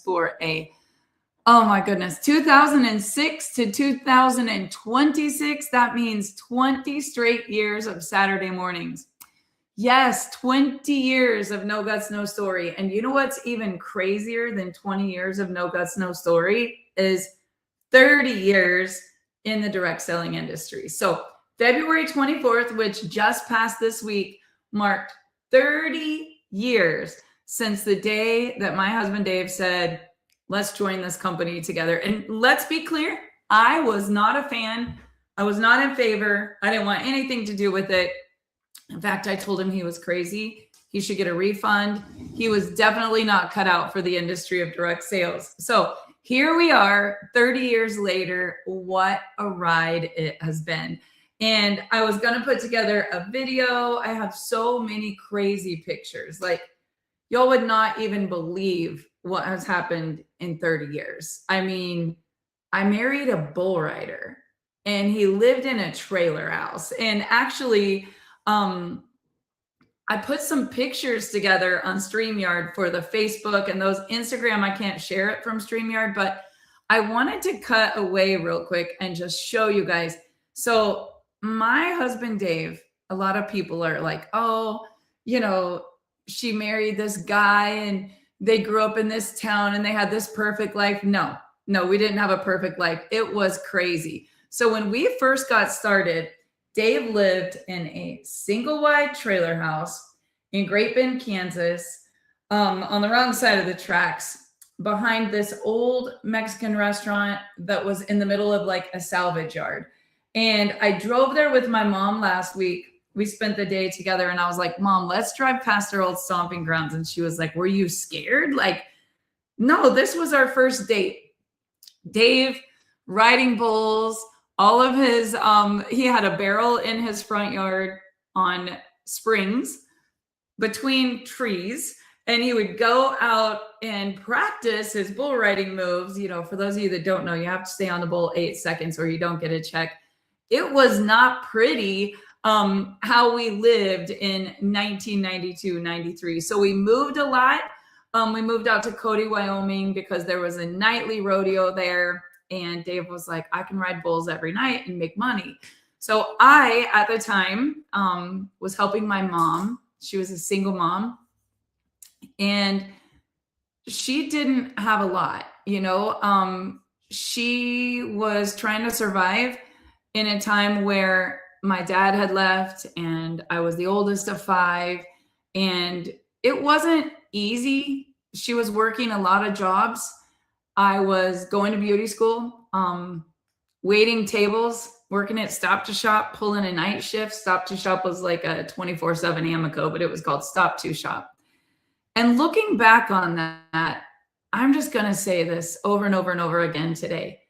goodness, oh my goodness, 2006 to 2026. That means 20 straight years of Saturday mornings. Yes, 20 years of No Guts, No Story. And you know what's even crazier than 20 years of No Guts, No Story is 30 years in the direct selling industry. So February 24th, which just passed this week, marked 30 years since the day that my husband Dave said, let's join this company together. And let's be clear, I was not a fan. I was not in favor. I didn't want anything to do with it. In fact, I told him he was crazy. He should get a refund. He was definitely not cut out for the industry of direct sales. So here we are 30 years later. What a ride it has been. And I was going to put together a video. I have so many crazy pictures. Like, y'all would not even believe what has happened in 30 years. I mean, I married a bull rider and he lived in a trailer house. And actually, I put some pictures together on StreamYard for the Facebook and those Instagram. I can't share it from StreamYard, but I wanted to cut away real quick and just show you guys. So my husband, Dave, a lot of people are like, oh, you know, she married this guy and they grew up in this town and they had this perfect life. No, we didn't have a perfect life. It was crazy. So when we first got started, Dave lived in a single wide trailer house in Great Bend, Kansas, on the wrong side of the tracks, behind this old Mexican restaurant that was in the middle of like a salvage yard. And I drove there with my mom last week. We spent the day together and I was like, Mom, let's drive past our old stomping grounds. And she was like, were you scared? Like, no, this was our first date. Dave riding bulls, all of his, he had a barrel in his front yard on springs between trees. And he would go out and practice his bull riding moves. You know, for those of you that don't know, you have to stay on the bull 8 seconds or you don't get a check. It was not pretty how we lived in 1992, 93. So we moved a lot. We moved out to Cody, Wyoming, because there was a nightly rodeo there. And Dave was like, I can ride bulls every night and make money. So I, at the time, was helping my mom. She was a single mom. And she didn't have a lot, you know. She was trying to survive in a time where my dad had left and I was the oldest of 5. And it wasn't easy. She was working a lot of jobs. I was going to beauty school, waiting tables, working at Stop to Shop, pulling a night shift. Stop to Shop was like a 24/7 Amoco, but it was called Stop to Shop. And looking back on that, I'm just going to say this over and over and over again today.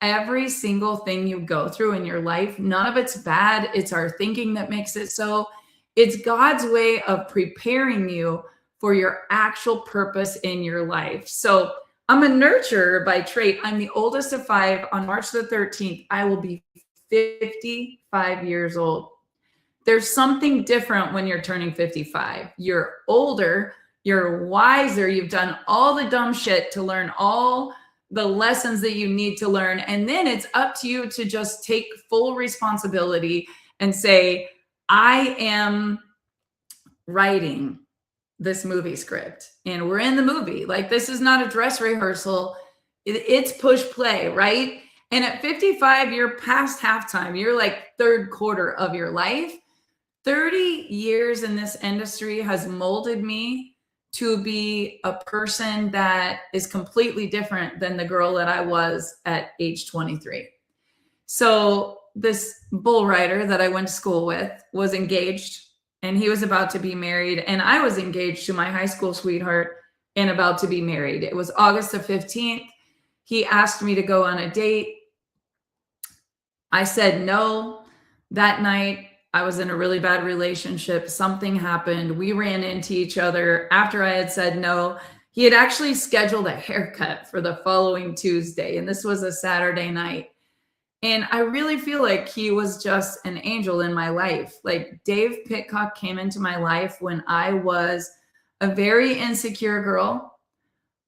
Every single thing you go through in your life, none of it's bad. It's our thinking that makes it so. It's God's way of preparing you for your actual purpose in your life. So I'm a nurturer by trait. I'm the oldest of 5. On March the 13th, I will be 55 years old. There's something different when you're turning 55. You're older, you're wiser, you've done all the dumb shit to learn all the lessons that you need to learn. And then it's up to you to just take full responsibility and say, I am writing this movie script and we're in the movie. Like, this is not a dress rehearsal. It's push play, right? And at 55, you're past halftime. You're like third quarter of your life. 30 years in this industry has molded me to be a person that is completely different than the girl that I was at age 23. So this bull rider that I went to school with was engaged and he was about to be married. And I was engaged to my high school sweetheart and about to be married. It was August the 15th. He asked me to go on a date. I said no. That night, I was in a really bad relationship. Something happened. We ran into each other after I had said no. He had actually scheduled a haircut for the following Tuesday, and this was a Saturday night. And I really feel like he was just an angel in my life. Like, Dave Pitcock came into my life when I was a very insecure girl.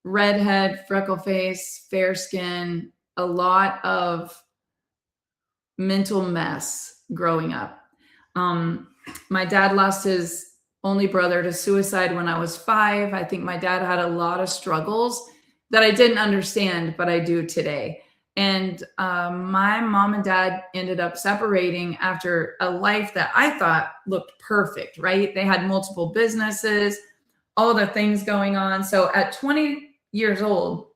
redhead, freckle face, fair skin, a lot of mental mess growing up. My dad lost his only brother to suicide when I was 5. I think my dad had a lot of struggles that I didn't understand, but I do today. And my mom and dad ended up separating after a life that I thought looked perfect, right? They had multiple businesses, all the things going on. So at 20 years old,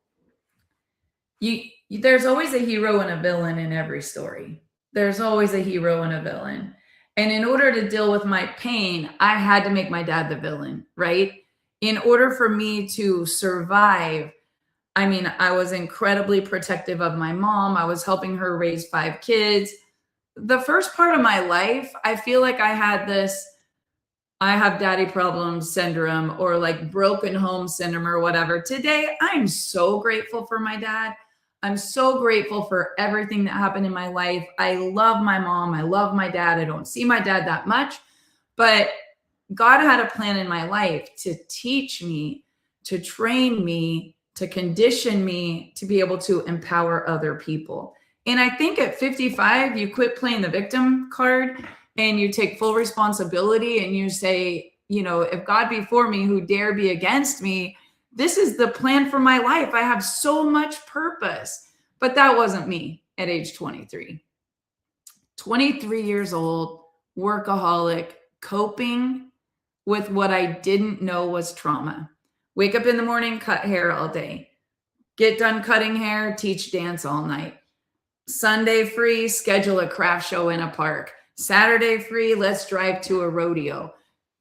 there's always a hero and a villain in every story. There's always a hero and a villain. And in order to deal with my pain, I had to make my dad the villain, right? In order for me to survive, I mean, I was incredibly protective of my mom. I was helping her raise 5 kids. The first part of my life, I feel like I had this, I have daddy problems syndrome or like broken home syndrome or whatever. Today, I'm so grateful for my dad. I'm so grateful for everything that happened in my life. I love my mom. I love my dad. I don't see my dad that much, but God had a plan in my life to teach me, to train me, to condition me to be able to empower other people. And I think at 55, you quit playing the victim card and you take full responsibility and you say, you know, if God be for me, who dare be against me? This is the plan for my life. I have so much purpose. But that wasn't me at age 23. 23 years old, workaholic, coping with what I didn't know was trauma. Wake up in the morning, cut hair all day. Get done cutting hair, teach dance all night. Sunday free, schedule a craft show in a park. Saturday free, let's drive to a rodeo.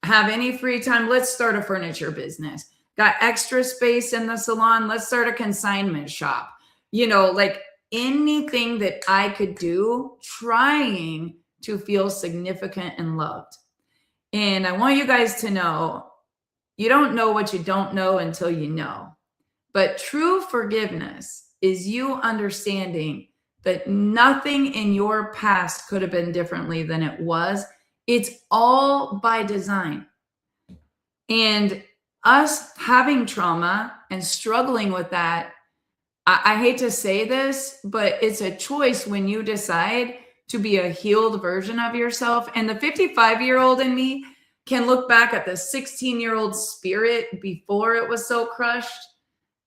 Have any free time, let's start a furniture business. Got extra space in the salon, let's start a consignment shop. You know, like anything that I could do, trying to feel significant and loved. And I want you guys to know, you don't know what you don't know until you know. But true forgiveness is you understanding that nothing in your past could have been differently than it was. It's all by design. And us having trauma and struggling with that, I hate to say this, but it's a choice when you decide to be a healed version of yourself. And the 55-year-old in me can look back at the 16-year-old spirit before it was so crushed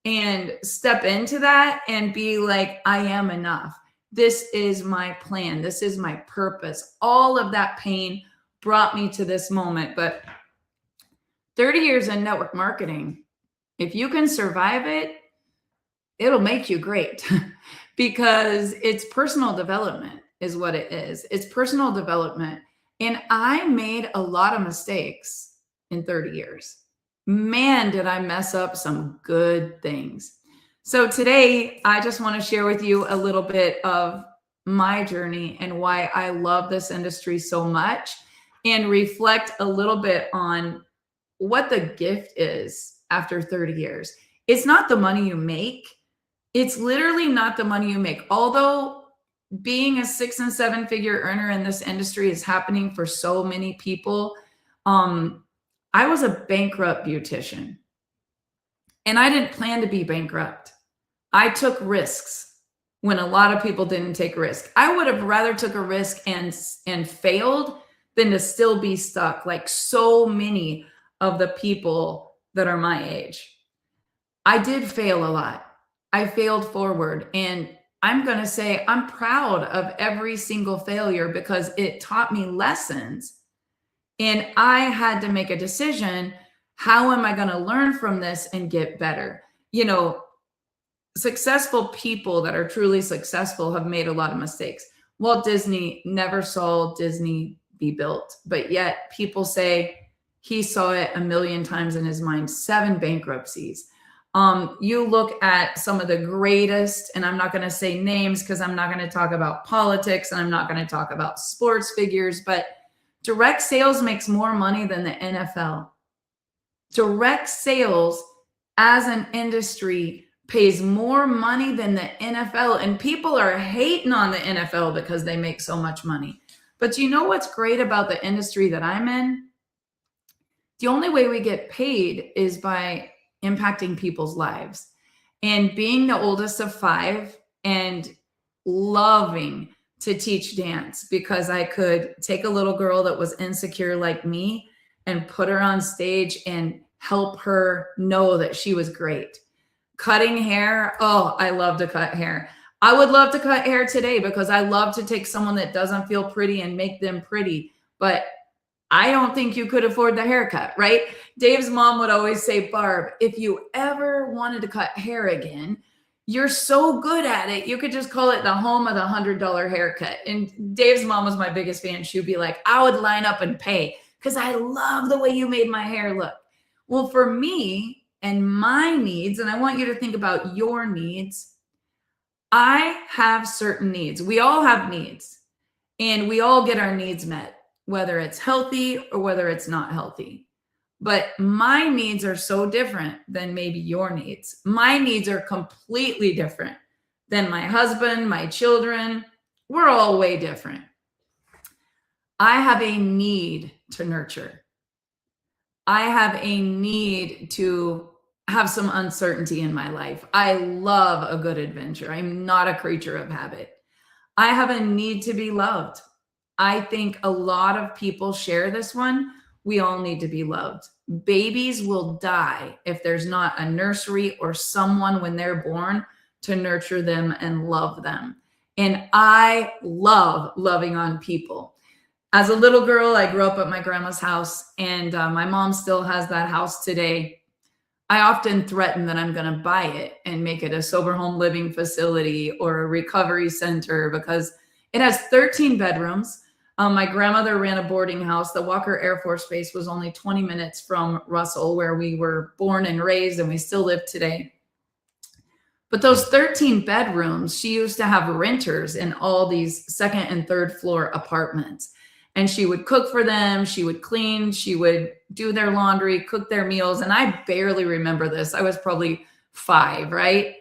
and step into that and be like, I am enough. This is my plan. This is my purpose. All of that pain brought me to this moment. But 30 years in network marketing, if you can survive it, it'll make you great because it's personal development is what it is. It's personal development. And I made a lot of mistakes in 30 years. Man, did I mess up some good things. So today, I just want to share with you a little bit of my journey and why I love this industry so much and reflect a little bit on what the gift is after 30 years. It's not the money you make. It's literally not the money you make. Although being a 6 and 7 figure earner in this industry is happening for so many people. I was a bankrupt beautician and I didn't plan to be bankrupt. I took risks when a lot of people didn't take risk. I would have rather took a risk and failed than to still be stuck like so many of the people that are my age. I did fail a lot. I failed forward, and I'm going to say I'm proud of every single failure because it taught me lessons. And I had to make a decision. How am I going to learn from this and get better? You know, successful people that are truly successful have made a lot of mistakes. Walt Disney never saw Disney be built, but yet people say he saw it a million times in his mind, 7 bankruptcies. You look at some of the greatest, and I'm not going to say names because I'm not going to talk about politics and I'm not going to talk about sports figures, but direct sales makes more money than the NFL. Direct sales as an industry pays more money than the NFL, and people are hating on the NFL because they make so much money. But you know what's great about the industry that I'm in? The only way we get paid is by impacting people's lives. And being the oldest of 5 and loving to teach dance, because I could take a little girl that was insecure like me and put her on stage and help her know that she was great. Cutting hair. Oh, I love to cut hair. I would love to cut hair today because I love to take someone that doesn't feel pretty and make them pretty. But I don't think you could afford the haircut, right? Dave's mom would always say, Barb, if you ever wanted to cut hair again, you're so good at it. You could just call it the home of the $100 haircut. And Dave's mom was my biggest fan. She'd be like, I would line up and pay because I love the way you made my hair look. Well, for me and my needs, and I want you to think about your needs, I have certain needs. We all have needs, and we all get our needs met, whether it's healthy or whether it's not healthy. But my needs are so different than maybe your needs. My needs are completely different than my husband, my children. We're all way different. I have a need to nurture. I have a need to have some uncertainty in my life. I love a good adventure. I'm not a creature of habit. I have a need to be loved. I think a lot of people share this one. We all need to be loved. Babies will die if there's not a nursery or someone when they're born to nurture them and love them. And I love loving on people. As a little girl, I grew up at my grandma's house, and my mom still has that house today. I often threaten that I'm going to buy it and make it a sober home living facility or a recovery center because it has 13 bedrooms. My grandmother ran a boarding house. The Walker Air Force Base was only 20 minutes from Russell, where we were born and raised, and we still live today. But those 13 bedrooms, she used to have renters in all these second and third floor apartments. And she would cook for them. She would clean. She would do their laundry, cook their meals. And I barely remember this. I was probably 5, right?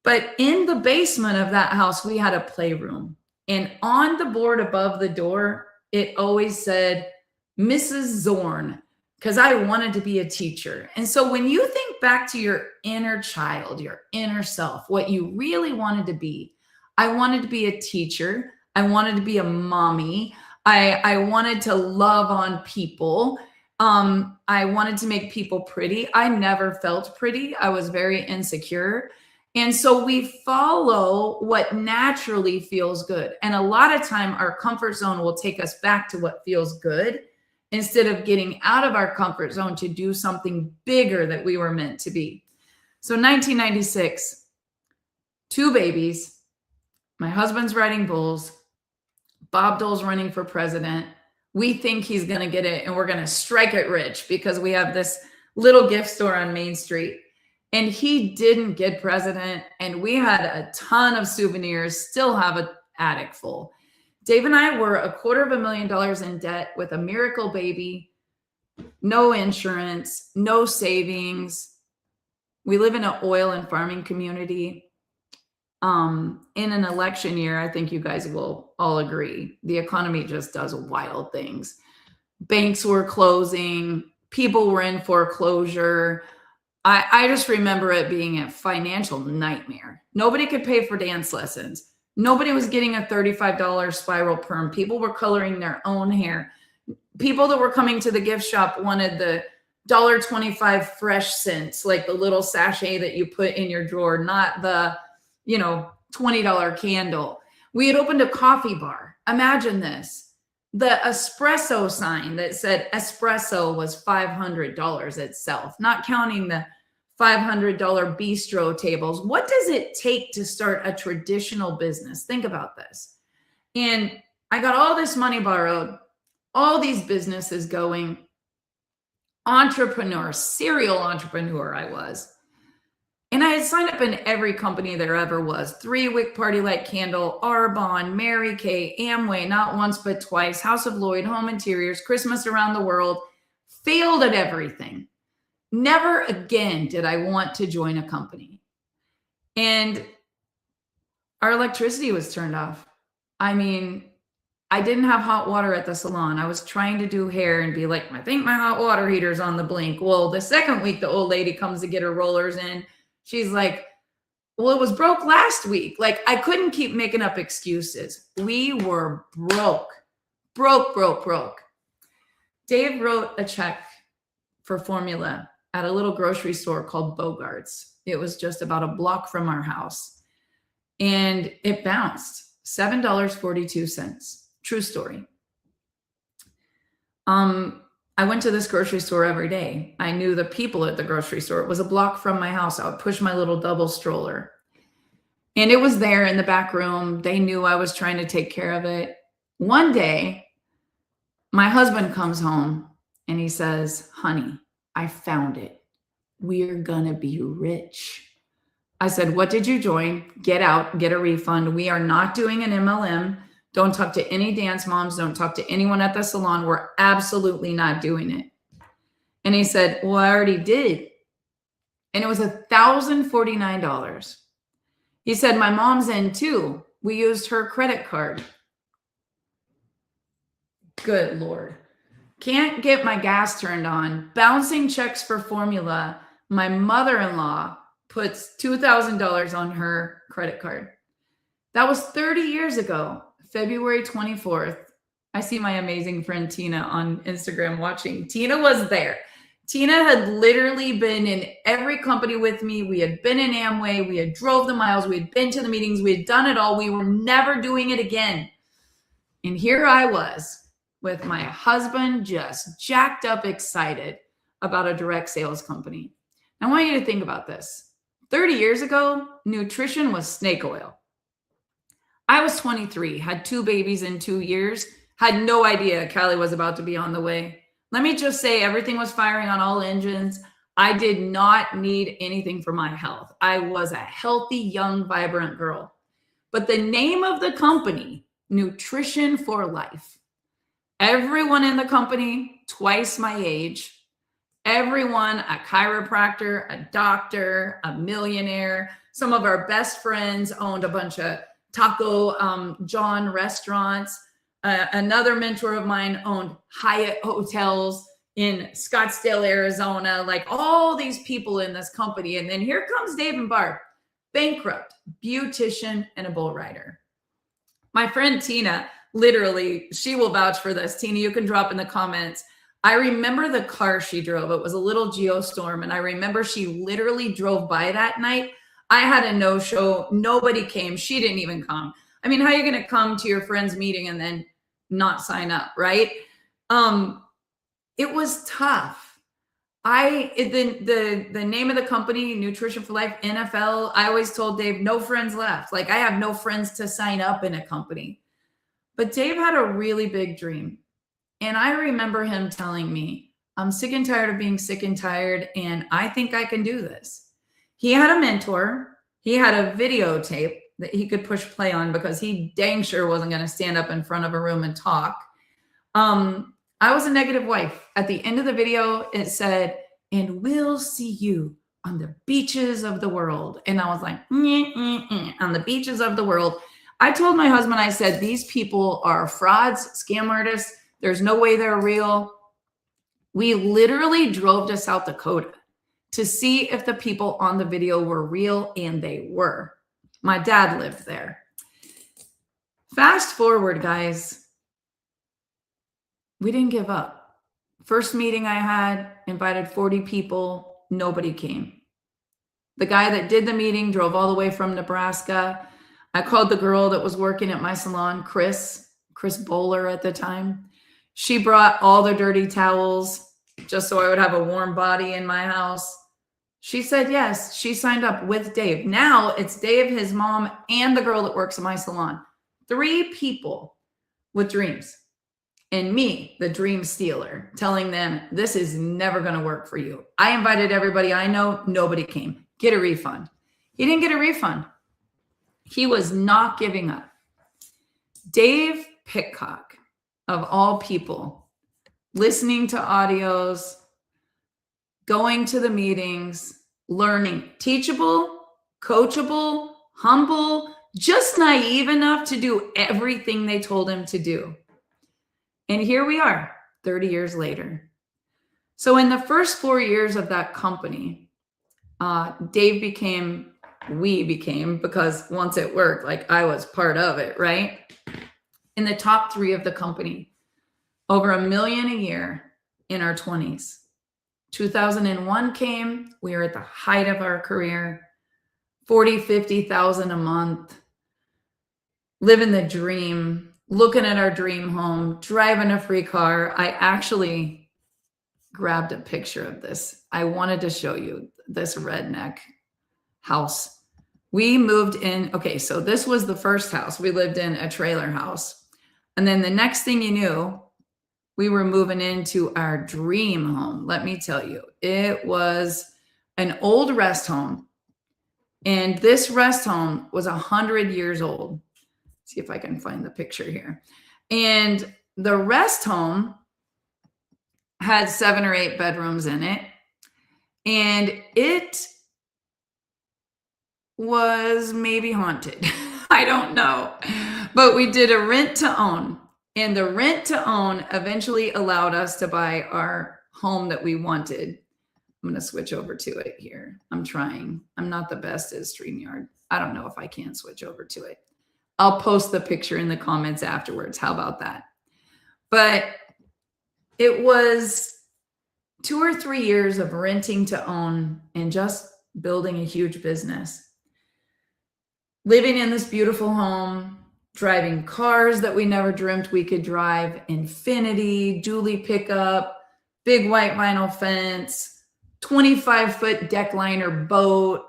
But in the basement of that house, we had a playroom. And on the board above the door, it always said, Mrs. Zorn, because I wanted to be a teacher. And so when you think back to your inner child, your inner self, what you really wanted to be, I wanted to be a teacher. I wanted to be a mommy. I wanted to love on people. I wanted to make people pretty. I never felt pretty. I was very insecure. And so we follow what naturally feels good. And a lot of time our comfort zone will take us back to what feels good instead of getting out of our comfort zone to do something bigger that we were meant to be. So 1996, 2 babies, my husband's riding bulls, Bob Dole's running for president. We think he's going to get it, and we're going to strike it rich because we have this little gift store on Main Street. And he didn't get president, and we had a ton of souvenirs, still have an attic full. Dave and I were $250,000 in debt with a miracle baby, no insurance, no savings. We live in an oil and farming community. In an election year, I think you guys will all agree, the economy just does wild things. Banks were closing, people were in foreclosure. I just remember it being a financial nightmare. Nobody could pay for dance lessons. Nobody was getting a $35 spiral perm. People were coloring their own hair. People that were coming to the gift shop wanted the $1.25 fresh scents, like the little sachet that you put in your drawer, not the, $20 candle. We had opened a coffee bar. Imagine this. The espresso sign that said espresso was $500 itself, not counting the $500 bistro tables. What does it take to start a traditional business? Think about this. And I got all this money borrowed, all these businesses going, entrepreneur, serial entrepreneur I was. And I had signed up in every company there ever was. 3-Wick Party Light Candle, Arbonne, Mary Kay, Amway, not once but twice, House of Lloyd, Home Interiors, Christmas Around the World, failed at everything. Never again did I want to join a company. And our electricity was turned off. I mean, I didn't have hot water at the salon. I was trying to do hair and be like, I think my hot water heater's on the blink. Well, the second week, the old lady comes to get her rollers in. She's like, well, it was broke last week. Like, I couldn't keep making up excuses. We were broke. Dave wrote a check for formula at a little grocery store called Bogart's. It was just about a block from our house. And it bounced $7.42. True story. I went to this grocery store every day. I knew the people at the grocery store. It was a block from my house. I would push my little double stroller. And it was there in the back room. They knew I was trying to take care of it. One day, my husband comes home and he says, honey, I found it. We're gonna be rich. I said, what did you join? Get out, get a refund. We are not doing an MLM. Don't talk to any dance moms. Don't talk to anyone at the salon. We're absolutely not doing it. And he said, well, I already did. And it was $1,049. He said, my mom's in too. We used her credit card. Good Lord. Can't get my gas turned on. Bouncing checks for formula. My mother-in-law puts $2,000 on her credit card. That was 30 years ago, February 24th. I see my amazing friend Tina on Instagram watching. Tina was there. Tina had literally been in every company with me. We had been in Amway. We had drove the miles. We had been to the meetings. We had done it all. We were never doing it again. And here I was with my husband just jacked up excited about a direct sales company. I want you to think about this. 30 years ago, nutrition was snake oil. I was 23, had 2 babies in 2 years, had no idea Callie was about to be on the way. Let me just say everything was firing on all engines. I did not need anything for my health. I was a healthy, young, vibrant girl. But the name of the company, Nutrition for Life. Everyone in the company, twice my age. Everyone, a chiropractor, a doctor, a millionaire. Some of our best friends owned a bunch of Taco John restaurants. Another mentor of mine owned Hyatt hotels in Scottsdale, Arizona, like all these people in this company. And then here comes Dave and Barb, bankrupt, beautician, and a bull rider. My friend Tina, literally, she will vouch for this. Tina, you can drop in the comments. I remember the car she drove. It was a little Geostorm. And I remember she literally drove by that night. I had a no-show. Nobody came. She didn't even come. I mean, how are you going to come to your friend's meeting and then not sign up, right? It was tough. The name of the company, Nutrition for Life, NFL, I always told Dave, no friends left. Like, I have no friends to sign up in a company. But Dave had a really big dream. And I remember him telling me, I'm sick and tired of being sick and tired, and I think I can do this. He had a mentor. He had a videotape that he could push play on because he dang sure wasn't going to stand up in front of a room and talk. I was a negative wife. At the end of the video, it said, and we'll see you on the beaches of the world. And I was like, on the beaches of the world. I told my husband, I said, these people are frauds, scam artists. There's no way they're real. We literally drove to South Dakota to see if the people on the video were real, and they were. My dad lived there. Fast forward, guys. We didn't give up. First meeting I had, invited 40 people. Nobody came. The guy that did the meeting drove all the way from Nebraska. I called the girl that was working at my salon, Chris Bowler at the time. She brought all the dirty towels just so I would have a warm body in my house. She said yes. She signed up with Dave. Now it's Dave, his mom, and the girl that works at my salon. 3 people with dreams. And me, the dream stealer, telling them this is never going to work for you. I invited everybody I know. Nobody came. Get a refund. He didn't get a refund. He was not giving up. Dave Pitcock, of all people, listening to audios, going to the meetings, learning, teachable, coachable, humble, just naive enough to do everything they told him to do. And here we are 30 years later. So in the first 4 years of that company, we became, because once it worked, like I was part of it, right? In the top 3 of the company, over $1 million a year in our 20s. 2001 came, we were at the height of our career, 40, 50,000 a month, living the dream, looking at our dream home, driving a free car. I actually grabbed a picture of this. I wanted to show you this redneck house. We moved in. Okay, so this was the first house. We lived in a trailer house. And then the next thing you knew, we were moving into our dream home. Let me tell you, it was an old rest home. And this rest home was 100 years old. See if I can find the picture here. And the rest home had 7 or 8 bedrooms in it. And it was maybe haunted. I don't know. But we did a rent to own. And the rent to own eventually allowed us to buy our home that we wanted. I'm going to switch over to it here. I'm trying. I'm not the best at StreamYard. I don't know if I can switch over to it. I'll post the picture in the comments afterwards. How about that? But it was 2 or 3 years of renting to own and just building a huge business. Living in this beautiful home, driving cars that we never dreamt we could drive, Infiniti, Dually pickup, big white vinyl fence, 25-foot deck liner boat.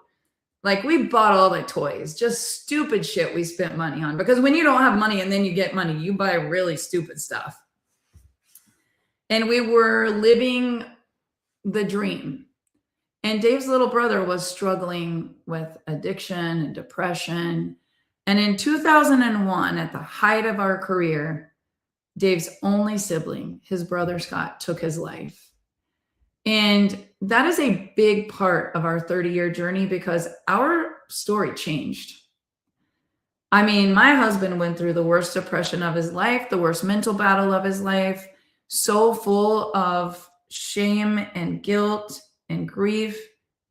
Like, we bought all the toys, just stupid shit we spent money on. Because when you don't have money and then you get money, you buy really stupid stuff. And we were living the dream. And Dave's little brother was struggling with addiction and depression. And in 2001, at the height of our career, Dave's only sibling, his brother Scott, took his life. And that is a big part of our 30-year journey because our story changed. I mean, my husband went through the worst depression of his life, the worst mental battle of his life, so full of shame and guilt and grief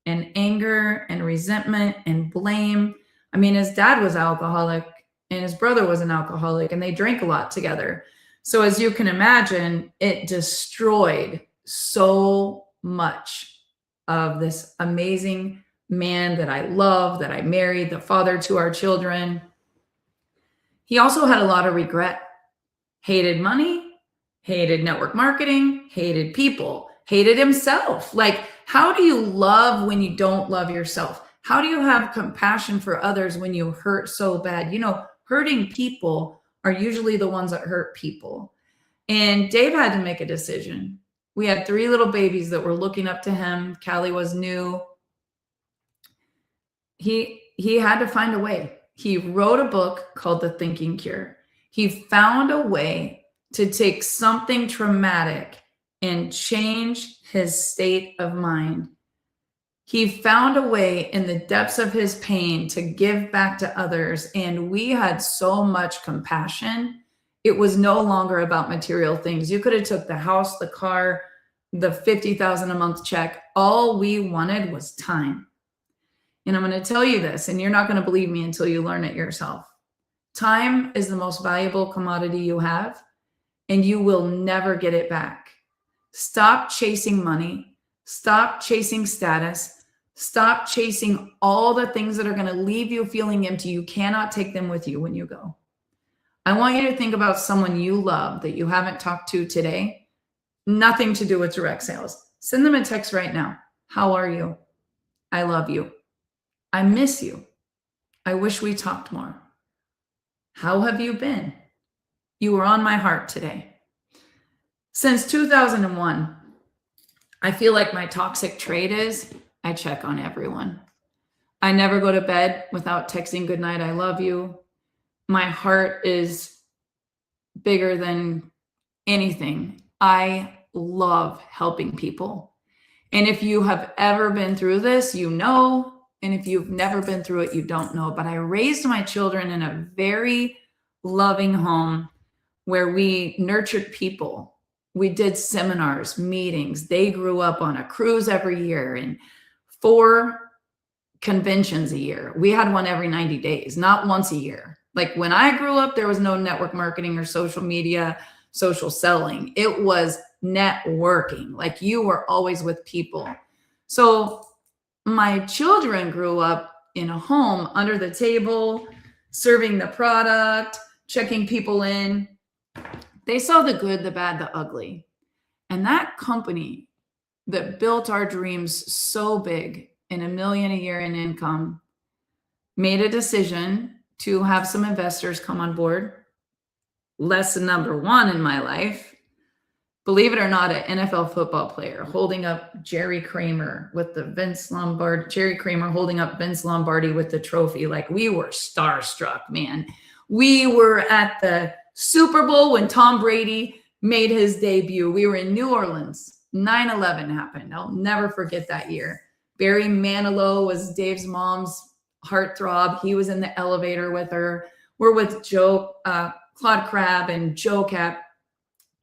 and anger and resentment and blame. I mean, his dad was alcoholic and his brother was an alcoholic, and they drank a lot together. So as you can imagine, it destroyed so much of this amazing man that I love, that I married, the father to our children. He also had a lot of regret. Hated money, hated network marketing, hated people, hated himself. Like, how do you love when you don't love yourself? How do you have compassion for others when you hurt so bad? You know, hurting people are usually the ones that hurt people. And Dave had to make a decision. We had 3 little babies that were looking up to him. Callie was new. He had to find a way. He wrote a book called The Thinking Cure. He found a way to take something traumatic and change his state of mind. He found a way in the depths of his pain to give back to others. And we had so much compassion. It was no longer about material things. You could have took the house, the car, the $50,000 a month check. All we wanted was time. And I'm going to tell you this, and you're not going to believe me until you learn it yourself. Time is the most valuable commodity you have, and you will never get it back. Stop chasing money. Stop chasing status. Stop chasing all the things that are going to leave you feeling empty. You cannot take them with you when you go. I want you to think about someone you love that you haven't talked to today. Nothing to do with direct sales. Send them a text right now. How are you? I love you. I miss you. I wish we talked more. How have you been? You were on my heart today. Since 2001, I feel like my toxic trait is I check on everyone. I never go to bed without texting goodnight, I love you. My heart is bigger than anything. I love helping people. And if you have ever been through this, you know. And if you've never been through it, you don't know. But I raised my children in a very loving home. where we nurtured people. We did seminars, meetings. They grew up on a cruise every year and 4 conventions a year. We had one every 90 days, not once a year. Like when I grew up, there was no network marketing or social media, social selling. It was networking. Like you were always with people. So my children grew up in a home under the table, serving the product, checking people in. They saw the good, the bad, the ugly. And that company that built our dreams so big in $1 million a year in income made a decision to have some investors come on board. Lesson number 1 in my life, believe it or not, an NFL football player holding up Jerry Kramer with the Jerry Kramer holding up Vince Lombardi with the trophy. Like we were starstruck, man. We were at the Super Bowl when Tom Brady made his debut. We were in New Orleans. 9/11 happened. I'll never forget that year. Barry Manilow was Dave's mom's heartthrob. He was in the elevator with her. We're with Claude Crabbe and Joe Cap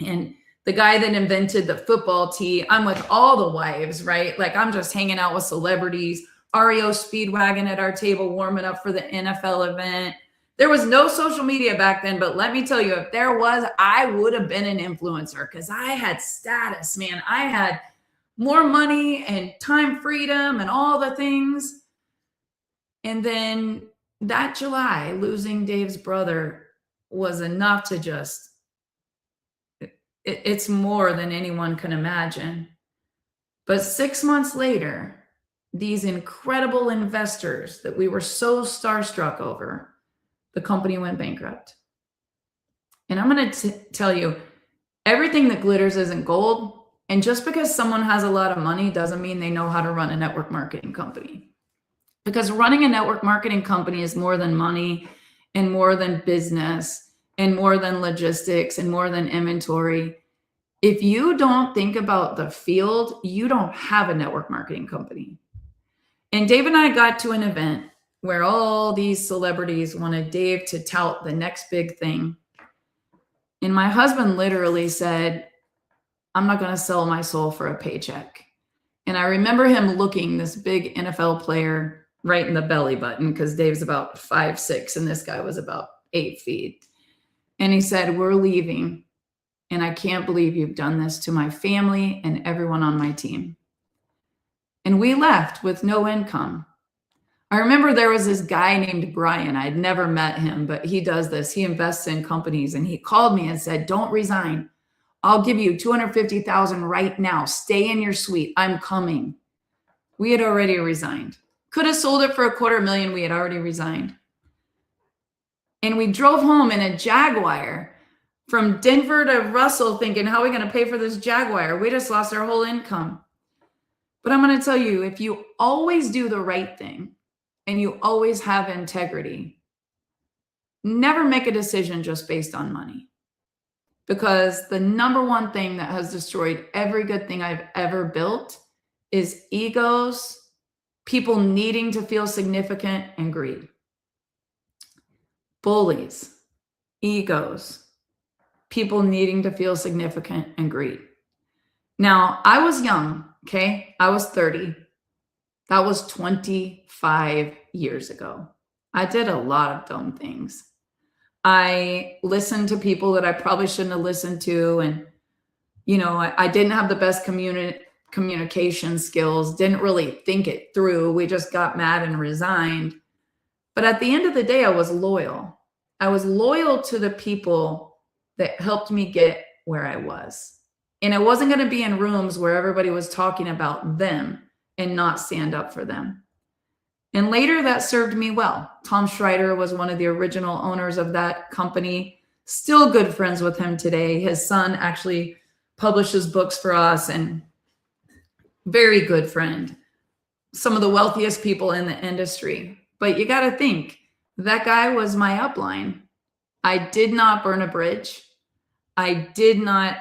and the guy that invented the football tee. I'm with all the wives, right? Like I'm just hanging out with celebrities. REO Speedwagon at our table warming up for the NFL event. There was no social media back then, but let me tell you, if there was, I would have been an influencer because I had status, man. I had more money and time freedom and all the things. And then that July, losing Dave's brother was enough to just, it's more than anyone can imagine. But 6 months later, these incredible investors that we were so starstruck over, the company went bankrupt. And I'm going to tell you, everything that glitters isn't gold. And just because someone has a lot of money doesn't mean they know how to run a network marketing company. Because running a network marketing company is more than money and more than business and more than logistics and more than inventory. If you don't think about the field, you don't have a network marketing company. And Dave and I got to an event where all these celebrities wanted Dave to tout the next big thing. And my husband literally said, I'm not going to sell my soul for a paycheck. And I remember him looking this big NFL player right in the belly button because Dave's about 5'6" and this guy was about 8 feet. And he said, we're leaving. And I can't believe you've done this to my family and everyone on my team. And we left with no income. I remember there was this guy named Brian. I'd never met him, but he does this. He invests in companies and he called me and said, don't resign. I'll give you $250,000 right now. Stay in your suite. I'm coming. We had already resigned. Could have sold it for $250,000. We had already resigned. And we drove home in a Jaguar from Denver to Russell thinking, how are we going to pay for this Jaguar? We just lost our whole income. But I'm going to tell you, if you always do the right thing and you always have integrity, never make a decision just based on money. Because the number one thing that has destroyed every good thing I've ever built is egos, people needing to feel significant, and greed. Bullies, egos, people needing to feel significant, and greed. Now, I was young, okay? I was 30. That was 25 years ago. I did a lot of dumb things. I listened to people that I probably shouldn't have listened to. And, you know, I didn't have the best communication skills, didn't really think it through. We just got mad and resigned. But at the end of the day, I was loyal. I was loyal to the people that helped me get where I was. And I wasn't going to be in rooms where everybody was talking about them and not stand up for them. And later that served me well. Tom Schreider was one of the original owners of that company. Still good friends with him today. His son actually publishes books for us and very good friend. Some of the wealthiest people in the industry. But you got to think, that guy was my upline. I did not burn a bridge. I did not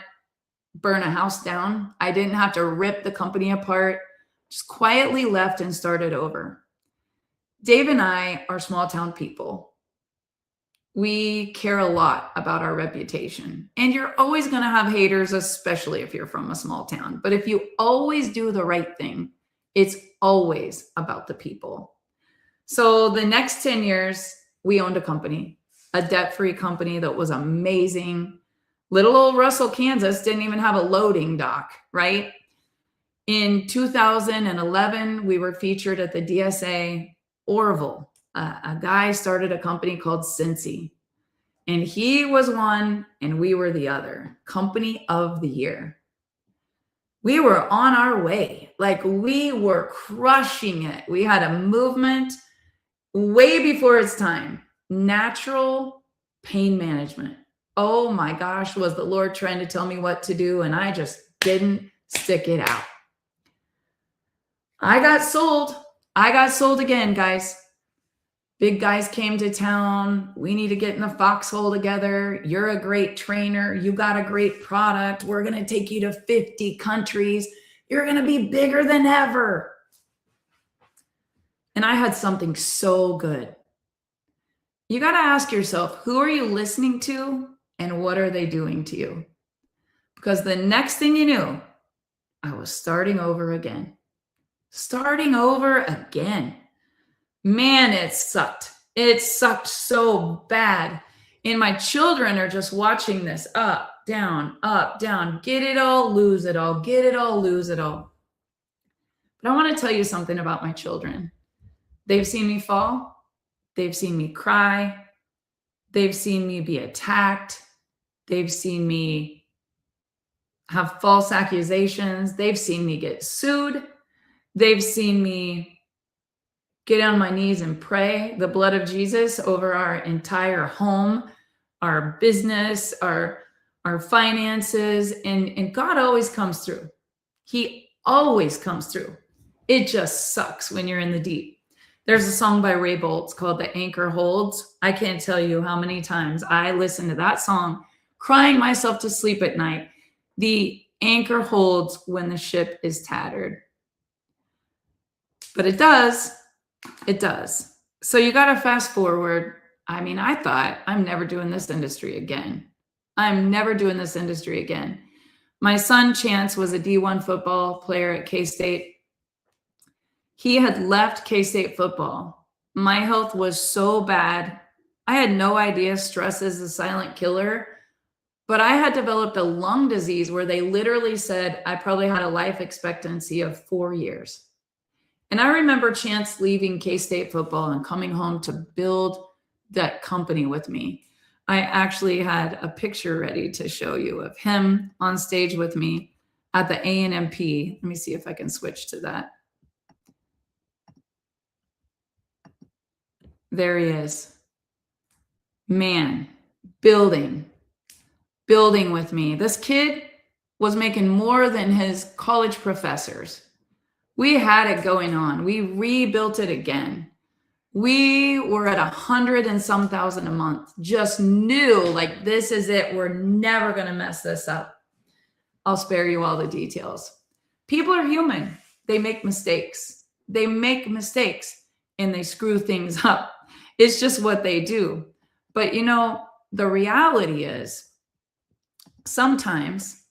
burn a house down. I didn't have to rip the company apart. Just quietly left and started over. Dave and I are small town people. We care a lot about our reputation. And you're always going to have haters, especially if you're from a small town. But if you always do the right thing, it's always about the people. So the next 10 years, we owned a company, a debt-free company that was amazing. Little old Russell, Kansas didn't even have a loading dock, right? In 2011, we were featured at the DSA. Orville, a guy started a company called Cincy, and he was one and we were the other. Company of the Year. We were on our way. Like, we were crushing it. We had a movement way before its time. Natural pain management. Oh my gosh, was the Lord trying to tell me what to do, and I just didn't stick it out. I got sold. I got sold again, guys. Big guys came to town. We need to get in the foxhole together. You're a great trainer. You got a great product. We're going to take you to 50 countries. You're going to be bigger than ever. And I had something so good. You got to ask yourself, who are you listening to and what are they doing to you? Because the next thing you knew, I was starting over again. Starting over again. Man, it sucked. It sucked so bad. And my children are just watching this up, down, get it all, lose it all, get it all, lose it all. But I want to tell you something about my children. They've seen me fall. They've seen me cry. They've seen me be attacked. They've seen me have false accusations. They've seen me get sued. They've seen me get on my knees and pray the blood of Jesus over our entire home, our business, our finances. And God always comes through. He always comes through. It just sucks when you're in the deep. There's a song by Ray Boltz called The Anchor Holds. I can't tell you how many times I listen to that song, crying myself to sleep at night. The anchor holds when the ship is tattered. But it does. It does. So you got to fast forward. I mean, I thought, I'm never doing this industry again. I'm never doing this industry again. My son, Chance, was a D1 football player at K-State. He had left K-State football. My health was so bad. I had no idea stress is a silent killer, but I had developed a lung disease where they literally said I probably had a life expectancy of 4 years. And I remember Chance leaving K-State football and coming home to build that company with me. I actually had a picture ready to show you of him on stage with me at the A&MP. Let me see if I can switch to that. There he is. Man, building with me. This kid was making more than his college professors. We had it going on. We rebuilt it again. We were at 100 and some thousand a month. Just knew, like, this is it. We're never going to mess this up. I'll spare you all the details. People are human. They make mistakes. They make mistakes and they screw things up. It's just what they do. But you know, the reality is sometimes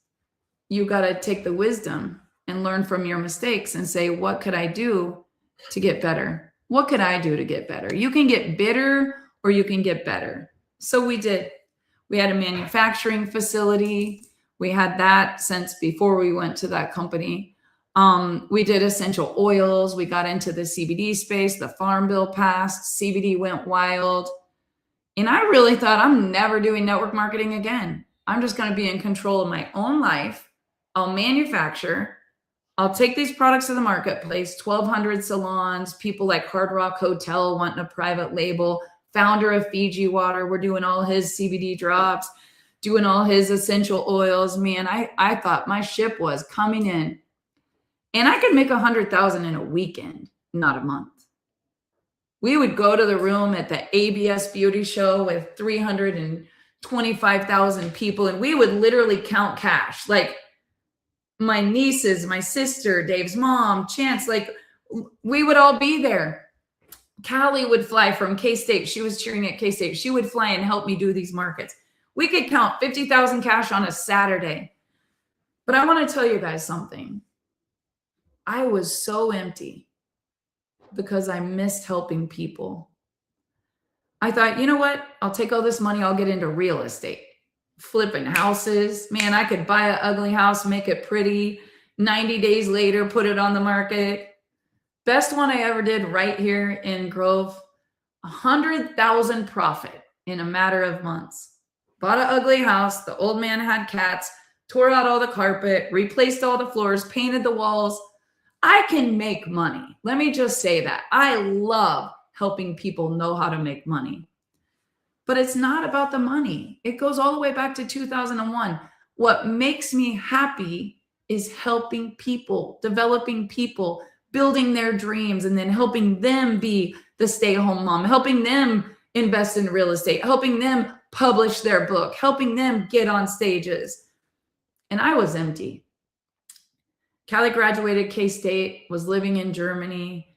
you got to take the wisdom and learn from your mistakes and say, what could I do to get better? What could I do to get better? You can get bitter or you can get better. So we did. We had a manufacturing facility. We had that since before we went to that company. We did essential oils. We got into the CBD space. The Farm Bill passed. CBD went wild. And I really thought, I'm never doing network marketing again. I'm just going to be in control of my own life. I'll manufacture. I'll take these products to the marketplace, 1,200 salons, people like Hard Rock Hotel wanting a private label, founder of Fiji Water. We're doing all his CBD drops, doing all his essential oils. Man, I thought my ship was coming in. And I could make 100,000 in a weekend, not a month. We would go to the room at the ABS beauty show with 325,000 people, and we would literally count cash. Like my nieces, my sister, Dave's mom, Chance, like we would all be there. Callie would fly from K-State. She was cheering at K-State. She would fly and help me do these markets. We could count 50,000 cash on a Saturday. But I want to tell you guys something. I was so empty because I missed helping people. I thought, you know what? I'll take all this money. I'll get into real estate, flipping houses. Man, I could buy an ugly house, make it pretty. 90 days later, put it on the market. Best one I ever did right here in Grove, 100,000 profit in a matter of months. Bought an ugly house. The old man had cats, tore out all the carpet, replaced all the floors, painted the walls. I can make money. Let me just say that. I love helping people know how to make money. But it's not about the money. It goes all the way back to 2001. What makes me happy is helping people, developing people, building their dreams, and then helping them be the stay-at-home mom, helping them invest in real estate, helping them publish their book, helping them get on stages. And I was empty. Callie graduated K-State, was living in Germany,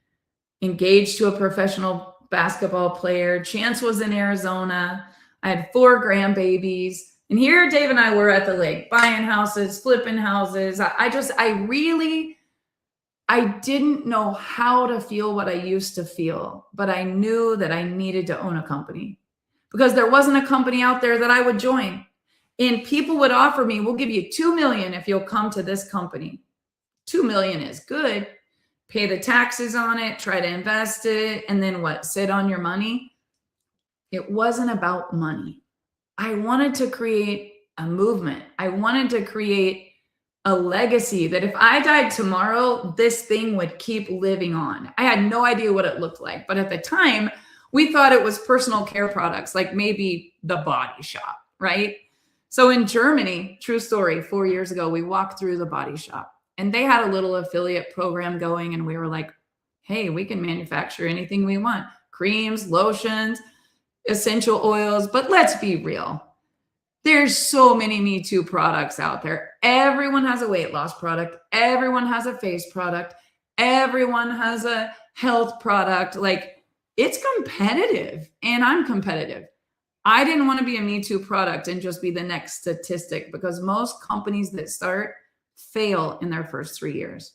engaged to a professional basketball player. Chance was in Arizona. I had 4 grandbabies. And here Dave and I were at the lake, buying houses, flipping houses. I didn't know how to feel what I used to feel, but I knew that I needed to own a company because there wasn't a company out there that I would join. And people would offer me, we'll give you $2 million if you'll come to this company. $2 million is good. Pay the taxes on it, try to invest it, and then what? Sit on your money? It wasn't about money. I wanted to create a movement. I wanted to create a legacy that if I died tomorrow, this thing would keep living on. I had no idea what it looked like. But at the time, we thought it was personal care products, like maybe the Body Shop, right? So in Germany, true story, 4 years ago, we walked through the Body Shop and they had a little affiliate program going. And we were like, hey, we can manufacture anything we want. Creams, lotions, essential oils. But let's be real. There's so many Me Too products out there. Everyone has a weight loss product. Everyone has a face product. Everyone has a health product. Like, it's competitive, and I'm competitive. I didn't want to be a Me Too product and just be the next statistic because most companies that start fail in their first 3 years.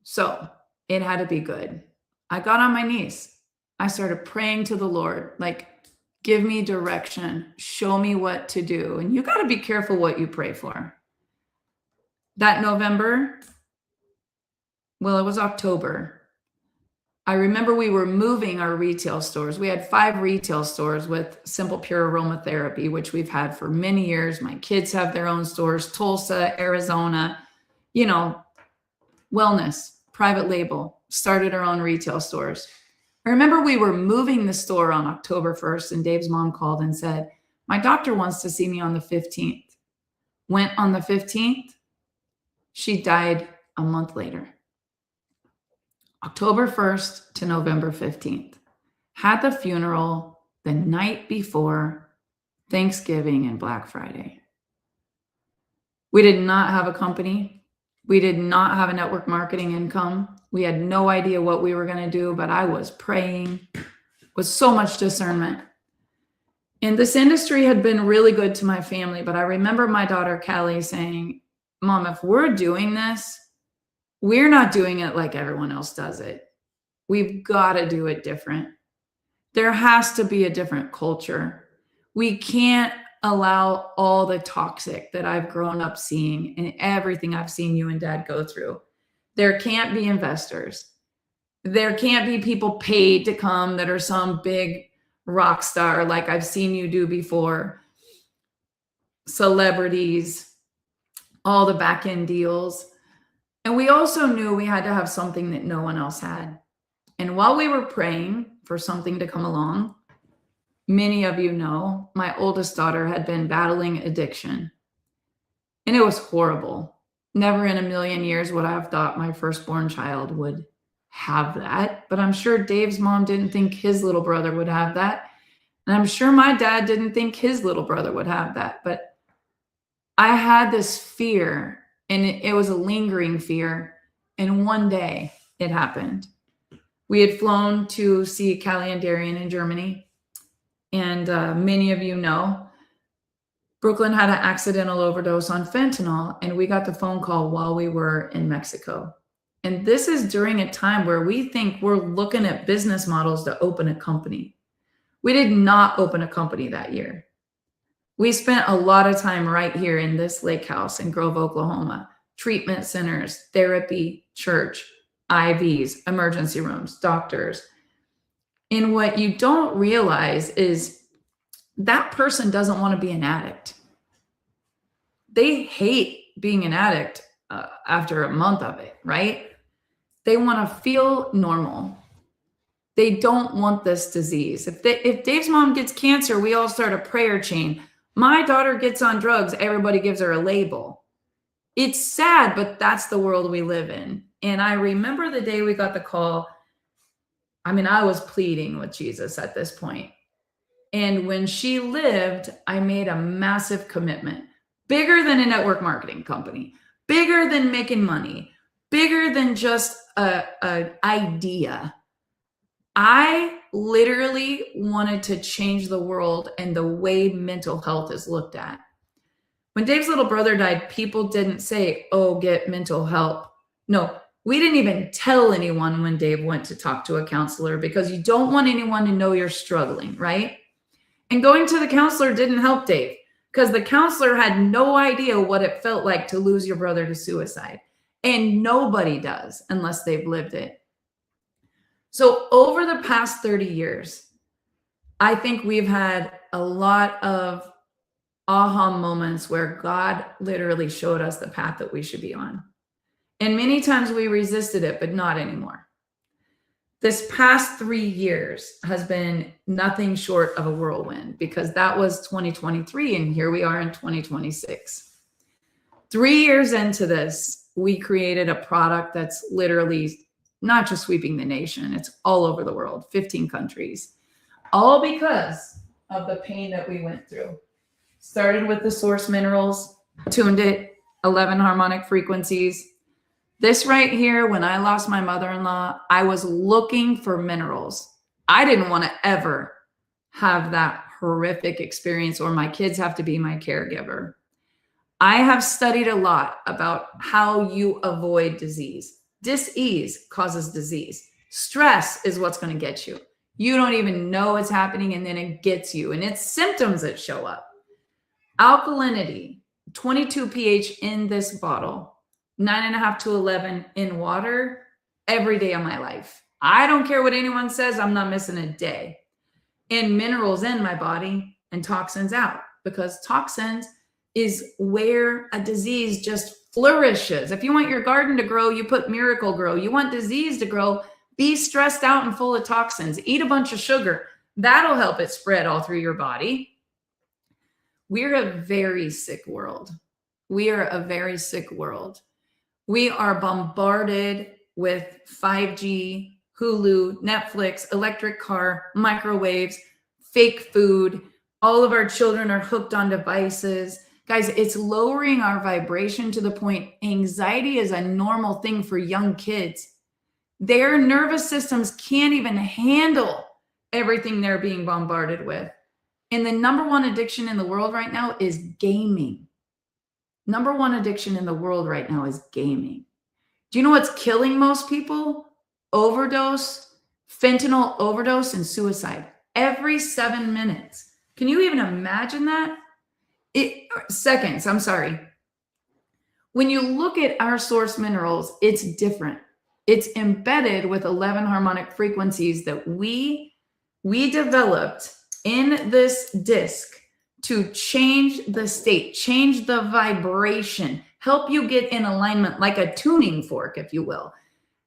So it had to be good. I got on my knees. I started praying to the Lord, like, give me direction, show me what to do. And you got to be careful what you pray for. That November, well, it was October. I remember we were moving our retail stores. We had 5 retail stores with Simple Pure Aromatherapy, which we've had for many years. My kids have their own stores, Tulsa, Arizona, wellness, private label, started our own retail stores. I remember we were moving the store on October 1st, and Dave's mom called and said, my doctor wants to see me on the 15th. Went on the 15th. She died a month later. October 1st to November 15th. Had the funeral the night before Thanksgiving and Black Friday. We did not have a company. We did not have a network marketing income. We had no idea what we were going to do, but I was praying with so much discernment. And this industry had been really good to my family, but I remember my daughter, Callie, saying, Mom, if we're doing this, we're not doing it like everyone else does it. We've got to do it different. There has to be a different culture. We can't allow all the toxic that I've grown up seeing and everything I've seen you and Dad go through. There can't be investors. There can't be people paid to come that are some big rock star like I've seen you do before. Celebrities, all the back end deals. And we also knew we had to have something that no one else had. And while we were praying for something to come along, many of you know my oldest daughter had been battling addiction. And it was horrible. Never in a million years would I have thought my firstborn child would have that. But I'm sure Dave's mom didn't think his little brother would have that. And I'm sure my dad didn't think his little brother would have that. But I had this fear, and it was a lingering fear. And one day it happened. We had flown to see Callie and Darian in Germany. And many of you know, Brooklyn had an accidental overdose on fentanyl, and we got the phone call while we were in Mexico. And this is during a time where we think we're looking at business models to open a company. We did not open a company that year. We spent a lot of time right here in this lake house in Grove, Oklahoma, treatment centers, therapy, church, IVs, emergency rooms, doctors. And what you don't realize is that person doesn't want to be an addict. They hate being an addict after a month of it, right? They want to feel normal. They don't want this disease. If Dave's mom gets cancer, we all start a prayer chain. My daughter gets on drugs, everybody gives her a label. It's sad, but that's the world we live in. And I remember the day we got the call. I mean, I was pleading with Jesus at this point. And when she lived, I made a massive commitment, bigger than a network marketing company, bigger than making money, bigger than just an idea. I literally wanted to change the world and the way mental health is looked at. When Dave's little brother died, people didn't say, oh, get mental help. No, we didn't even tell anyone when Dave went to talk to a counselor, because you don't want anyone to know you're struggling, right? And going to the counselor didn't help Dave, because the counselor had no idea what it felt like to lose your brother to suicide. And nobody does unless they've lived it. So over the past 30 years, I think we've had a lot of aha moments where God literally showed us the path that we should be on. And many times we resisted it, but not anymore. This past 3 years has been nothing short of a whirlwind, because that was 2023 and here we are in 2026. 3 years into this, we created a product that's literally not just sweeping the nation, it's all over the world, 15 countries, all because of the pain that we went through. Started with the source minerals, tuned it, 11 harmonic frequencies. This right here, when I lost my mother-in-law, I was looking for minerals. I didn't want to ever have that horrific experience, or my kids have to be my caregiver. I have studied a lot about how you avoid disease. Dis-ease causes disease. Stress is what's going to get you. You don't even know it's happening, and then it gets you, and it's symptoms that show up. Alkalinity, 22 pH in this bottle, 9.5 to 11 in water every day of my life. I don't care what anyone says, I'm not missing a day. And minerals in my body and toxins out, because toxins is where a disease just flourishes. If you want your garden to grow, you put Miracle-Gro. You want disease to grow, be stressed out and full of toxins. Eat a bunch of sugar. That'll help it spread all through your body. We're a very sick world. We are a very sick world. We are bombarded with 5G, Hulu, Netflix, electric car, microwaves, fake food. All of our children are hooked on devices. Guys, it's lowering our vibration to the point anxiety is a normal thing for young kids. Their nervous systems can't even handle everything they're being bombarded with. And the number one addiction in the world right now is gaming. Number one addiction in the world right now is gaming. Do you know what's killing most people? Overdose, fentanyl overdose, and suicide. Every 7 minutes. Can you even imagine that? Seconds, I'm sorry. When you look at our source minerals, it's different. It's embedded with 11 harmonic frequencies that we developed in this disc to change the state, change the vibration, help you get in alignment, like a tuning fork, if you will.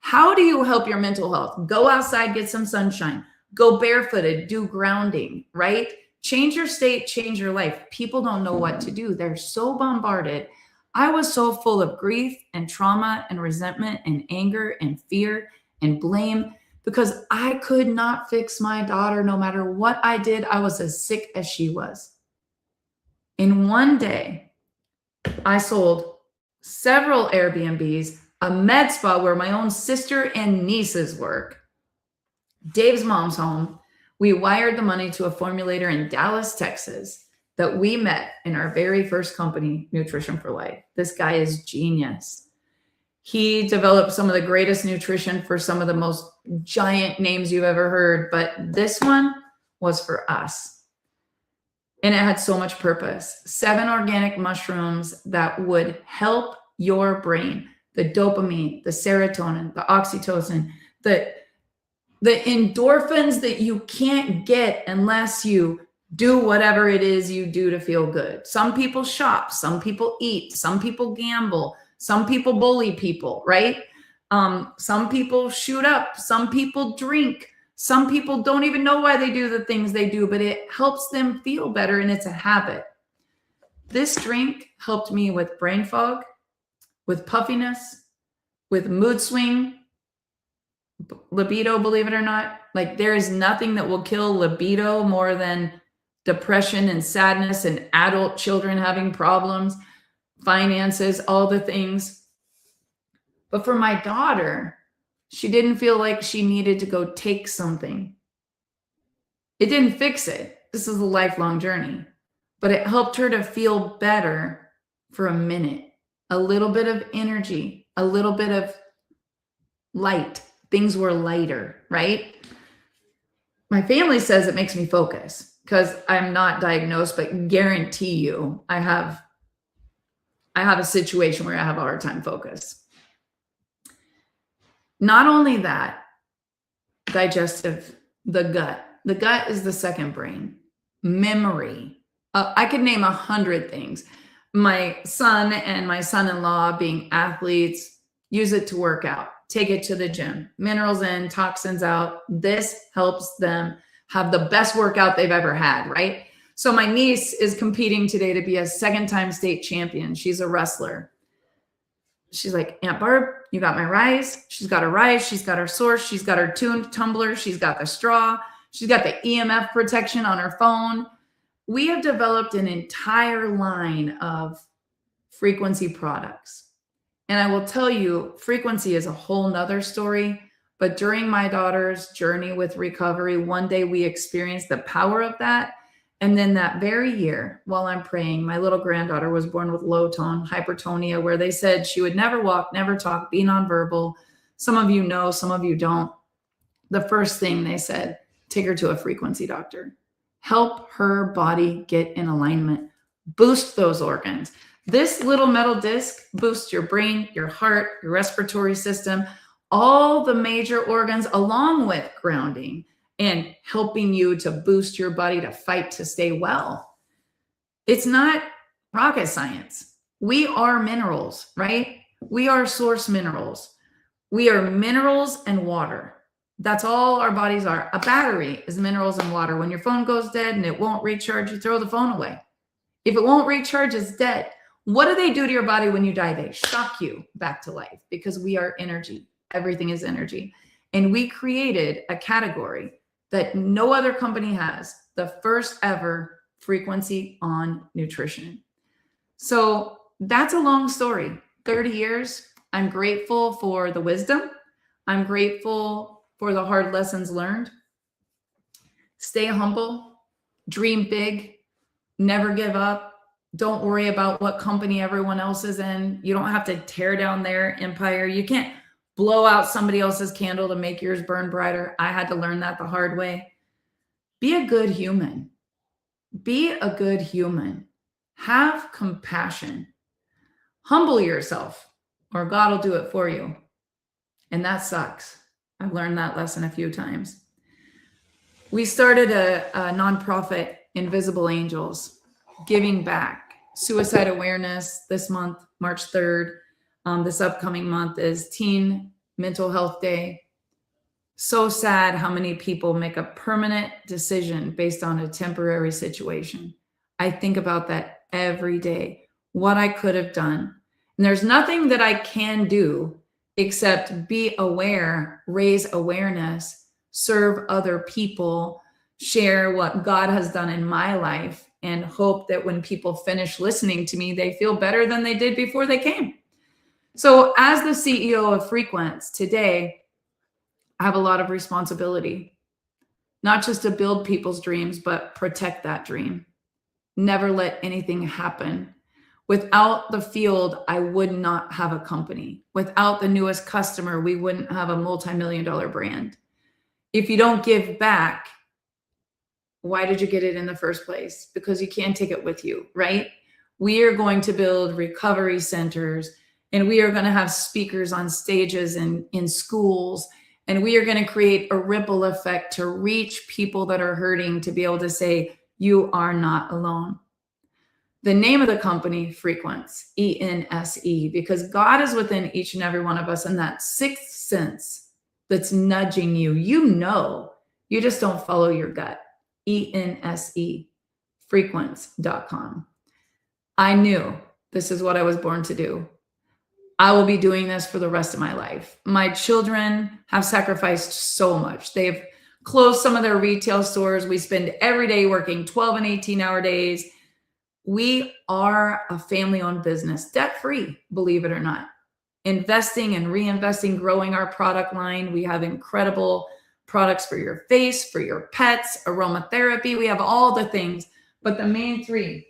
How do you help your mental health? Go outside, get some sunshine, go barefooted, do grounding, right? Change your state, change your life. People don't know what to do. They're so bombarded. I was so full of grief and trauma and resentment and anger and fear and blame, because I could not fix my daughter. No matter what I did, I was as sick as she was. In one day, I sold several Airbnbs, a med spa where my own sister and nieces work. Dave's mom's home. We wired the money to a formulator in Dallas, Texas, that we met in our very first company, Nutrition for Life. This guy is genius. He developed some of the greatest nutrition for some of the most giant names you've ever heard, but this one was for us. And it had so much purpose. 7 organic mushrooms that would help your brain, the dopamine, the serotonin, the oxytocin, the endorphins that you can't get unless you do whatever it is you do to feel good. Some people shop, some people eat, some people gamble, some people bully people, right? Some people shoot up, some people drink, some people don't even know why they do the things they do, but it helps them feel better and it's a habit. This drink helped me with brain fog, with puffiness, with mood swing, libido, believe it or not. Like there is nothing that will kill libido more than depression and sadness and adult children having problems, finances, all the things. But for my daughter, she didn't feel like she needed to go take something. It didn't fix it. This is a lifelong journey, but it helped her to feel better for a minute, a little bit of energy, a little bit of light. Things were lighter, right? My family says it makes me focus because I'm not diagnosed, but guarantee you I have a situation where I have a hard time focus. Not only that, digestive, the gut. The gut is the second brain. Memory. I could name 100 things. My son and my son-in-law, being athletes, use it to work out, take it to the gym, minerals in, toxins out. This helps them have the best workout they've ever had, right? So my niece is competing today to be a second-time state champion. She's a wrestler. She's like, Aunt Barb, you got my rice. She's got her rice. She's got her source. She's got her tuned tumbler. She's got the straw. She's got the EMF protection on her phone. We have developed an entire line of frequency products. And I will tell you, frequency is a whole nother story. But during my daughter's journey with recovery, one day we experienced the power of that. And then that very year, while I'm praying, my little granddaughter was born with low tone hypertonia, where they said she would never walk, never talk, be nonverbal. Some of you know, some of you don't. The first thing they said, take her to a frequency doctor. Help her body get in alignment. Boost those organs. This little metal disc boosts your brain, your heart, your respiratory system, all the major organs, along with grounding and helping you to boost your body to fight to stay well. It's not rocket science. We are minerals, right? We are source minerals. We are minerals and water. That's all our bodies are. A battery is minerals and water. When your phone goes dead and it won't recharge, you throw the phone away. If it won't recharge, it's dead. What do they do to your body when you die? They shock you back to life because we are energy. Everything is energy. And we created a category that no other company has, the first ever frequency on nutrition. So that's a long story. 30 years. I'm grateful for the wisdom. I'm grateful for the hard lessons learned. Stay humble, dream big, never give up. Don't worry about what company everyone else is in. You don't have to tear down their empire. You can't blow out somebody else's candle to make yours burn brighter. I had to learn that the hard way. Be a good human. Be a good human. Have compassion. Humble yourself, or God will do it for you. And that sucks. I've learned that lesson a few times. We started a nonprofit, Invisible Angels, giving back. Suicide awareness this month, March 3rd. This upcoming month is Teen Mental Health Day. So sad how many people make a permanent decision based on a temporary situation. I think about that every day, what I could have done. And there's nothing that I can do except be aware, raise awareness, serve other people, share what God has done in my life, and hope that when people finish listening to me, they feel better than they did before they came. So as the CEO of Frequence today, I have a lot of responsibility. not just to build people's dreams, but protect that dream. Never let anything happen. Without the field, I would not have a company. Without the newest customer, we wouldn't have a multi-million-dollar brand. If you don't give back, why did you get it in the first place? Because you can't take it with you, right? We are going to build recovery centers, and we are going to have speakers on stages and in schools, and we are going to create a ripple effect to reach people that are hurting, to be able to say, you are not alone. The name of the company, Frequence, E-N-S-E, because God is within each and every one of us, and that sixth sense that's nudging you. You know, you just don't follow your gut. E-N-S-E, frequence.com. I knew this is what I was born to do. I will be doing this for the rest of my life. My children have sacrificed so much. They've closed some of their retail stores. We spend every day working 12 and 18-hour days. We are a family-owned business, debt-free, believe it or not. Investing and reinvesting, growing our product line. We have incredible products for your face, for your pets, aromatherapy. We have all the things, but the main three,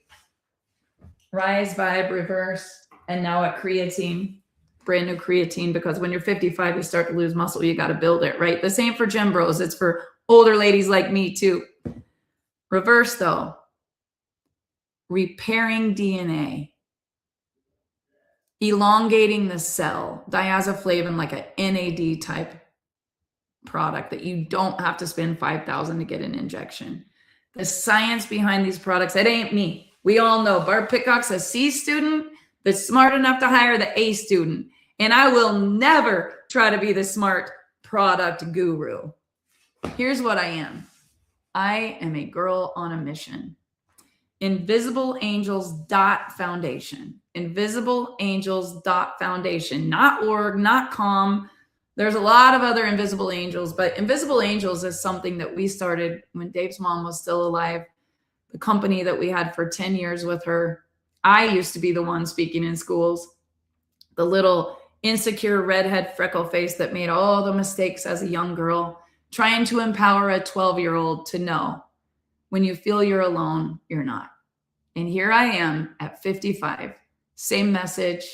Rise, Vibe, Reverse, and now at Creatine, brand new Creatine, because when you're 55, you start to lose muscle. You got to build it, right? The same for Gym Bros. It's for older ladies like me too. Reverse though, repairing DNA, elongating the cell, diazoflavin, like an NAD type product that you don't have to spend $5,000 to get an injection. The science behind these products, it ain't me. We all know Barb Pitcock's a C student that's smart enough to hire the A student. And I will never try to be the smart product guru. Here's what I am. I am a girl on a mission. Invisible Angels Foundation. Invisible Angels Foundation. Not org, not com. There's a lot of other Invisible Angels, but Invisible Angels is something that we started when Dave's mom was still alive. The company that we had for 10 years with her. I used to be the one speaking in schools, the little insecure redhead freckle face that made all the mistakes as a young girl, trying to empower a 12-year-old to know when you feel you're alone, you're not. And here I am at 55, same message,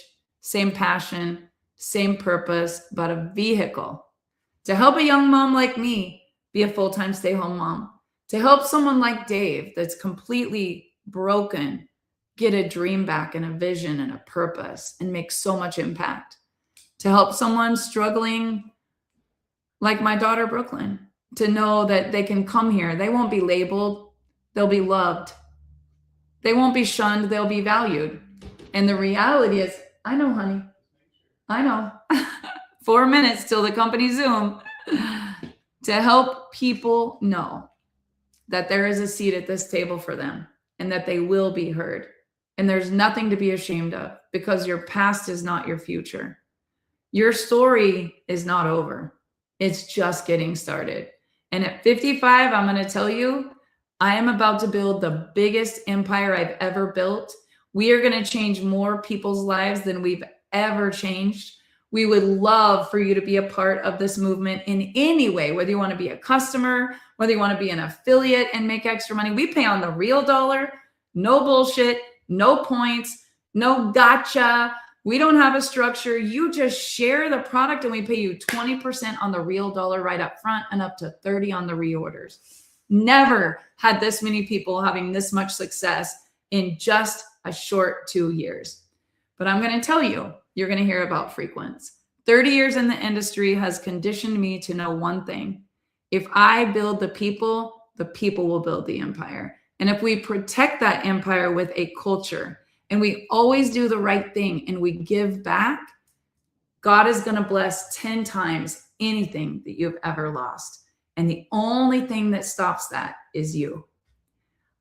same passion, same purpose, but a vehicle to help a young mom like me be a full-time stay-home mom, to help someone like Dave that's completely broken get a dream back and a vision and a purpose and make so much impact, to help someone struggling like my daughter Brooklyn to know that they can come here. They won't be labeled. They'll be loved. They won't be shunned. They'll be valued. And the reality is, I know, honey. I know. 4 minutes till the company Zoom. To help people know that there is a seat at this table for them and that they will be heard. And there's nothing to be ashamed of because your past is not your future. Your story is not over. It's just getting started. And at 55, I'm going to tell you, I am about to build the biggest empire I've ever built. We are going to change more people's lives than we've ever changed. We would love for you to be a part of this movement in any way, whether you want to be a customer, whether you want to be an affiliate and make extra money. We pay on the real dollar, no bullshit, no points, no gotcha. We don't have a structure. You just share the product and we pay you 20% on the real dollar right up front and up to 30 on the reorders. Never had this many people having this much success in just a short 2 years. But I'm going to tell you, you're going to hear about Frequence. 30 years in the industry has conditioned me to know one thing. If I build the people will build the empire. And if we protect that empire with a culture and we always do the right thing and we give back, God is going to bless 10 times anything that you've ever lost. And the only thing that stops that is you.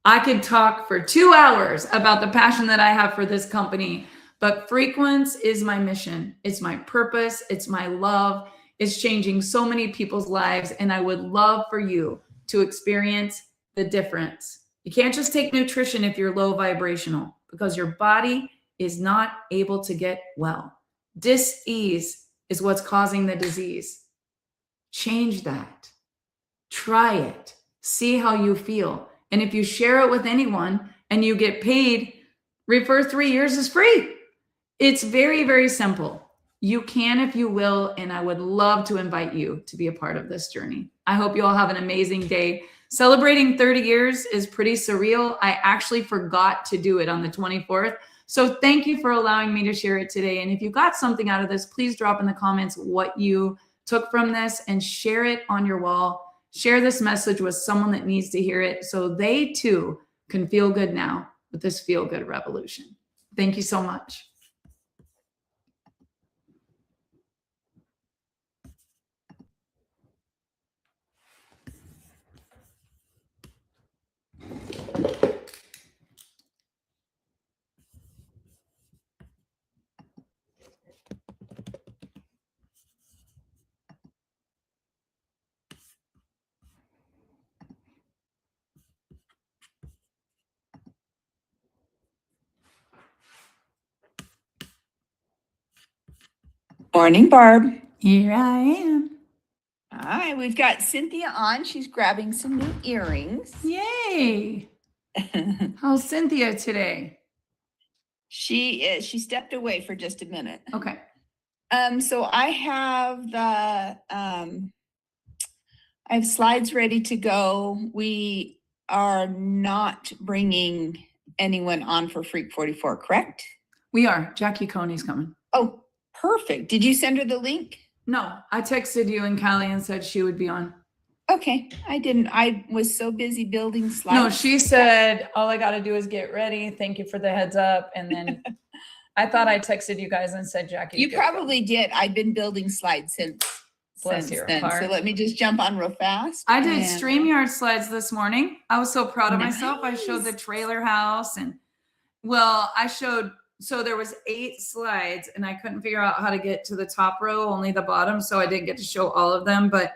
I could talk for 2 hours about the passion that I have for this company, but Frequence is my mission. It's my purpose. It's my love. It's changing so many people's lives. And I would love for you to experience the difference. You can't just take nutrition if you're low vibrational because your body is not able to get well. Dis-ease is what's causing the disease. Change that. Try it. See how you feel. And if you share it with anyone and you get paid, refer 3 years is free. It's very, very simple. You can if you will, and I would love to invite you to be a part of this journey. I hope you all have an amazing day. Celebrating 30 years is pretty surreal. I actually forgot to do it on the 24th. So thank you for allowing me to share it today. And if you got something out of this, please drop in the comments what you took from this and share it on your wall. Share this message with someone that needs to hear it so they too can feel good now with this feel good revolution. Thank you so much. Morning, Barb. Here I am. Hi, we've got Cynthia on. She's grabbing some new earrings. Yay. How's Cynthia today? She stepped away for just a minute. Okay. So I have I have slides ready to go. We are not bringing anyone on for Freak 44, correct? We are. Jackie Coney's coming. Oh, perfect. Did you send her the link? No, I texted you and Callie and said she would be on. Okay, I didn't. I was so busy building slides. No, she said, all I got to do is get ready. Thank you for the heads up. And then I thought I texted you guys and said, Jackie. You probably did. I've been building slides since then. Heart. So let me just jump on real fast. I did StreamYard slides this morning. I was so proud of myself. I showed the trailer house and so there was 8 slides and I couldn't figure out how to get to the top row, only the bottom. So I didn't get to show all of them, but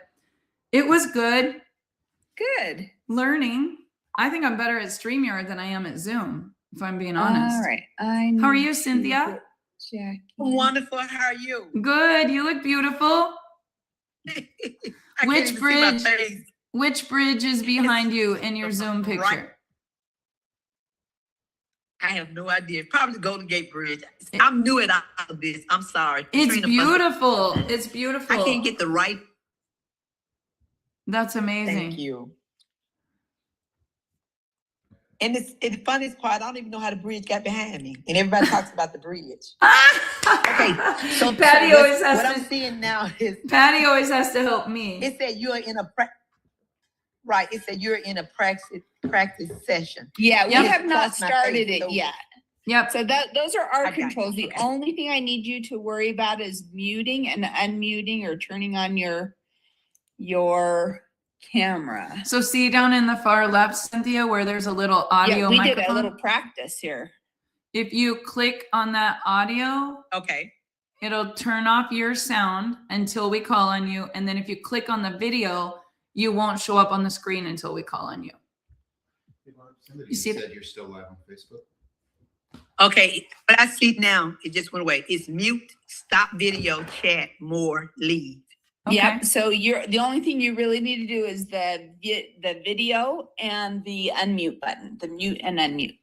it was good. Good. Learning. I think I'm better at StreamYard than I am at Zoom, if I'm being honest. All right. How are you, Cynthia? Jackie. Wonderful. How are you? Good. You look beautiful. Which bridge is behind you in your Zoom picture? Right. I have no idea. Probably the Golden Gate Bridge. I'm new at all of this. I'm sorry. It's beautiful. It's beautiful. I can't get the right. That's amazing. Thank you. And it's the funniest part. I don't even know how the bridge got behind me, and everybody talks about the bridge. Okay, so Patty always has what to. I'm seeing now is Patty always has to help me. it said you're in a right. It said you're in a practice session. Yeah, we Yep. have not Plus my started face, it so- yet. Yep. So those are our I got you. controls. The Okay. only thing I need you to worry about is muting and unmuting or turning on your camera. So see down in the far left, Cynthia, where there's a little audio Yeah, we did microphone. a little practice here. If you click on that audio, Okay. it'll turn off your sound until we call on you. And then if you click on the video, you won't show up on the screen until we call on you. Somebody said you're still live on Facebook. Okay, but I see now. It just went away. It's mute, stop video, chat, more, leave. Okay. Yep. So the only thing you really need to do is the video and the unmute button, the mute and unmute.